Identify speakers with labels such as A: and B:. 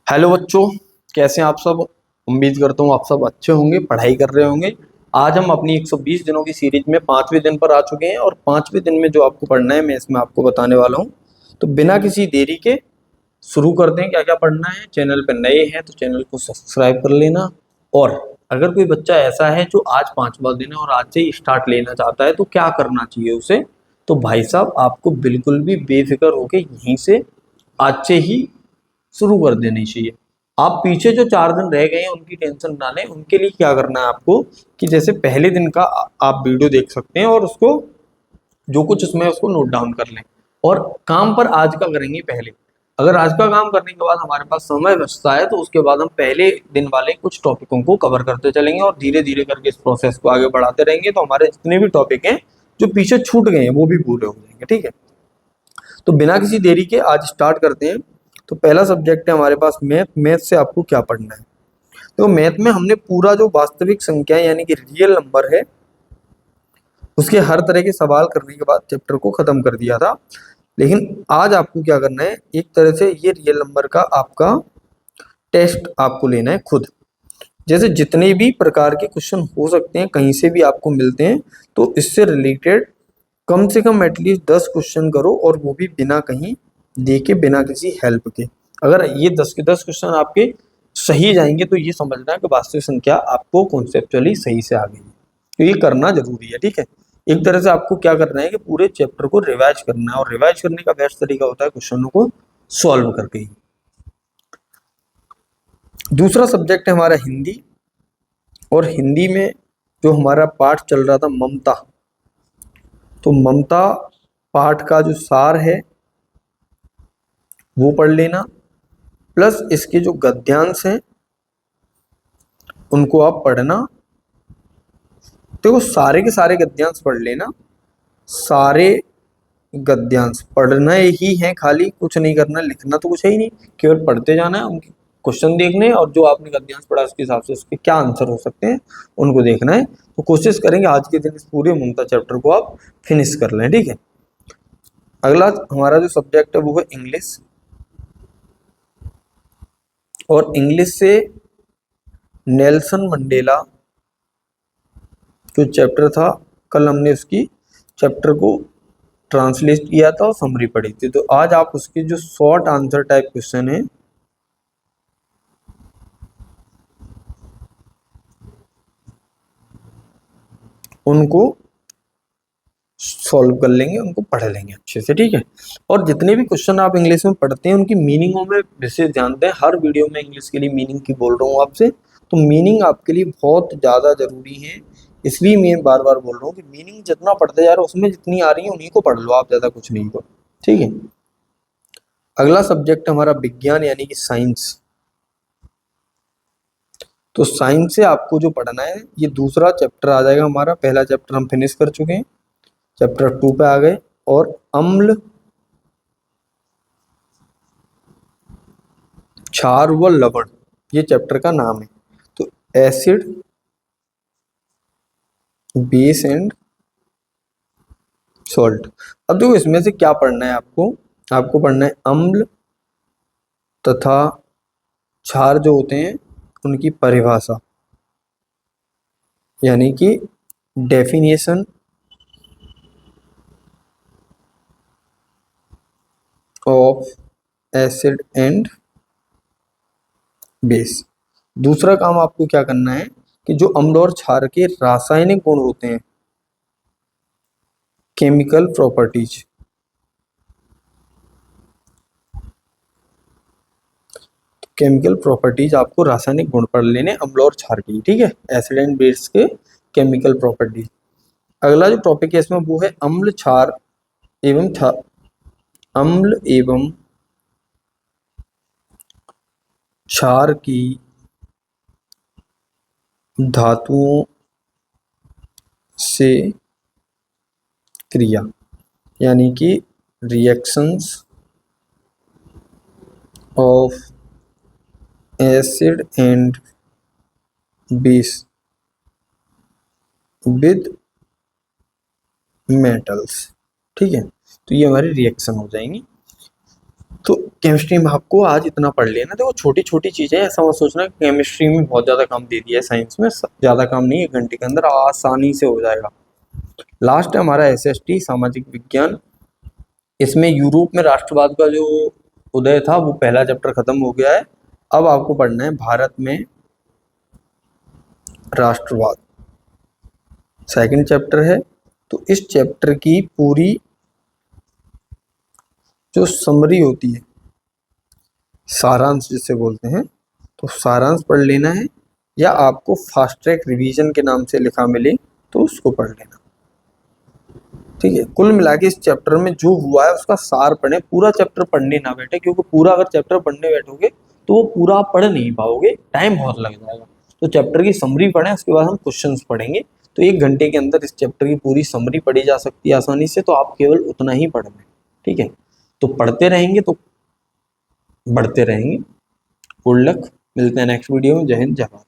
A: Hello बच्चों, कैसे हैं आप सब। उम्मीद करता हूँ आप सब अच्छे होंगे, पढ़ाई कर रहे होंगे। आज हम अपनी 120 दिनों की सीरीज में 5वें दिन पर आ चुके हैं और 5वें दिन में जो आपको पढ़ना है मैं इसमें आपको बताने वाला हूँ। तो बिना किसी देरी के शुरू करते हैं। क्या क्या पढ़ना है। चैनल पर नए हैं तो चैनल को सब्सक्राइब कर लेना। और अगर कोई बच्चा ऐसा है जो आज 5वां दिन है और आज से ही स्टार्ट लेना चाहता है तो क्या करना चाहिए उसे। तो भाई साहब आपको बिल्कुल भी बेफिक्र होके यहीं से आज से ही शुरू कर देनी चाहिए। आप पीछे जो 4 दिन रह गए हैं उनकी टेंशन ना लें। उनके लिए क्या करना है आपको कि जैसे पहले दिन का आप वीडियो देख सकते हैं और उसको जो कुछ उसमें है उसको नोट डाउन कर लें। और काम पर आज का करेंगे पहले। अगर आज का काम करने के बाद हमारे पास समय बचता है तो उसके बाद हम पहले दिन वाले कुछ टॉपिकों को कवर करते चलेंगे और धीरे धीरे करके इस प्रोसेस को आगे बढ़ाते रहेंगे तो हमारे जितने भी टॉपिक हैं जो पीछे छूट गए हैं वो भी पूरे हो जाएंगे। ठीक है, तो बिना किसी देरी के आज स्टार्ट करते हैं। तो पहला सब्जेक्ट है हमारे पास मैथ। मैथ से आपको क्या पढ़ना है। तो मैथ में हमने पूरा जो वास्तविक संख्या यानी कि रियल नंबर है उसके हर तरह के सवाल करने के बाद चैप्टर को खत्म कर दिया था। लेकिन आज आपको क्या करना है, एक तरह से ये रियल नंबर का आपका टेस्ट आपको लेना है खुद। जैसे जितने भी प्रकार के क्वेश्चन हो सकते हैं कहीं से भी आपको मिलते हैं तो इससे रिलेटेड कम से कम एटलीस्ट 10 क्वेश्चन करो और वो भी बिना कहीं देखे बिना किसी हेल्प के। अगर ये 10 के 10 क्वेश्चन आपके सही जाएंगे तो ये समझना है कि वास्तविक संख्या आपको कॉन्सेप्चुअली सही से आ गई है। तो ये करना जरूरी है। ठीक है, एक तरह से आपको क्या करना है कि पूरे चैप्टर को रिवाइज करना है और रिवाइज करने का बेस्ट तरीका होता है क्वेश्चनों को सॉल्व करके ही। दूसरा सब्जेक्ट है हमारा हिंदी। और हिंदी में जो हमारा पाठ चल रहा था ममता, तो ममता पाठ का जो सार है वो पढ़ लेना। प्लस इसके जो गद्यांश हैं उनको आप पढ़ना। देखो सारे के सारे गद्यांश पढ़ लेना। सारे गद्यांश पढ़ना ही है, खाली कुछ नहीं करना, लिखना तो कुछ है ही नहीं, केवल पढ़ते जाना है। उनके क्वेश्चन देखने हैं और जो आपने गद्यांश पढ़ा उसके हिसाब से उसके क्या आंसर हो सकते हैं उनको देखना है। तो कोशिश करेंगे आज के दिन इस पूरे ममता चैप्टर को आप फिनिश कर लें। ठीक है, अगला हमारा जो सब्जेक्ट है वो है इंग्लिश। और इंग्लिश से नेल्सन मंडेला जो चैप्टर था, कल हमने उसकी चैप्टर को ट्रांसलेट किया था और समरी पढ़ी थी। तो आज आप उसके जो शॉर्ट आंसर टाइप क्वेश्चन है उनको सॉल्व कर लेंगे, उनको पढ़ लेंगे अच्छे से। ठीक है, और जितने भी क्वेश्चन आप इंग्लिश में पढ़ते हैं उनकी मीनिंगों में विशेष ध्यान दें। हर वीडियो में इंग्लिश के लिए मीनिंग की बोल रहा हूँ आपसे, तो मीनिंग आपके लिए बहुत ज़्यादा जरूरी है। इसलिए मैं बार बार बोल रहा हूँ कि मीनिंग जितना पढ़ते जा रहे हो उसमें जितनी आ रही है उन्हीं को पढ़ लो आप, ज़्यादा कुछ नहीं को। ठीक है, अगला सब्जेक्ट हमारा विज्ञान यानी कि साइंस। तो साइंस से आपको जो पढ़ना है ये दूसरा चैप्टर आ जाएगा हमारा। पहला चैप्टर हम फिनिश कर चुके हैं, चैप्टर 2 पे आ गए। और अम्ल, क्षार व लवण ये चैप्टर का नाम है। तो एसिड, बेस एंड सॉल्ट। अब देखो इसमें से क्या पढ़ना है आपको। आपको पढ़ना है अम्ल तथा क्षार जो होते हैं उनकी परिभाषा यानी कि definition of acid and base. दूसरा काम आपको क्या करना है कि जो अम्ल और क्षार के रासायनिक गुण होते हैं, केमिकल प्रॉपर्टीज, केमिकल प्रॉपर्टीज आपको रासायनिक गुण पढ़ लेने अम्ल और क्षार की। ठीक है, एसिड एंड बेस के केमिकल प्रॉपर्टीज। अगला जो टॉपिक है इसमें वो है अम्ल क्षार एवं अम्ल एवं क्षार की धातुओं से क्रिया यानी कि reactions of acid and base with metals. ठीक है, तो ये हमारी रिएक्शन हो जाएंगी। तो केमिस्ट्री में आपको आज इतना पढ़ लेना, देखो छोटी छोटी चीजें, ऐसा मत सोचना कि केमिस्ट्री में बहुत ज्यादा काम दे दिया है, साइंस में ज्यादा काम नहीं है, 1 घंटे के अंदर आसानी से हो जाएगा। लास्ट है हमारा एसएसटी सामाजिक विज्ञान। इसमें यूरोप में राष्ट्रवाद का जो उदय था वो पहला चैप्टर खत्म हो गया है। अब आपको पढ़ना है भारत में राष्ट्रवाद, सेकंड चैप्टर है। तो इस चैप्टर की पूरी जो समरी होती है, सारांश जिसे बोलते हैं, तो सारांश पढ़ लेना है, या आपको फास्ट ट्रैक रिवीजन के नाम से लिखा मिले तो उसको पढ़ लेना। ठीक है, कुल मिला के इस चैप्टर में जो हुआ है उसका सार पढ़े, पूरा चैप्टर पढ़ने ना बैठे, क्योंकि पूरा अगर चैप्टर पढ़ने बैठोगे तो वो पूरा आप पढ़ नहीं पाओगे, टाइम बहुत लग जाएगा। तो चैप्टर की समरी पढ़ें, उसके बाद हम क्वेश्चंस पढ़ेंगे। तो 1 घंटे के अंदर इस चैप्टर की पूरी समरी पढ़ी जा सकती है आसानी से, तो आप केवल उतना ही पढ़ लें। ठीक है, तो पढ़ते रहेंगे तो बढ़ते रहेंगे। गुड लक, मिलते हैं नेक्स्ट वीडियो में। जय हिंद, जय भारत।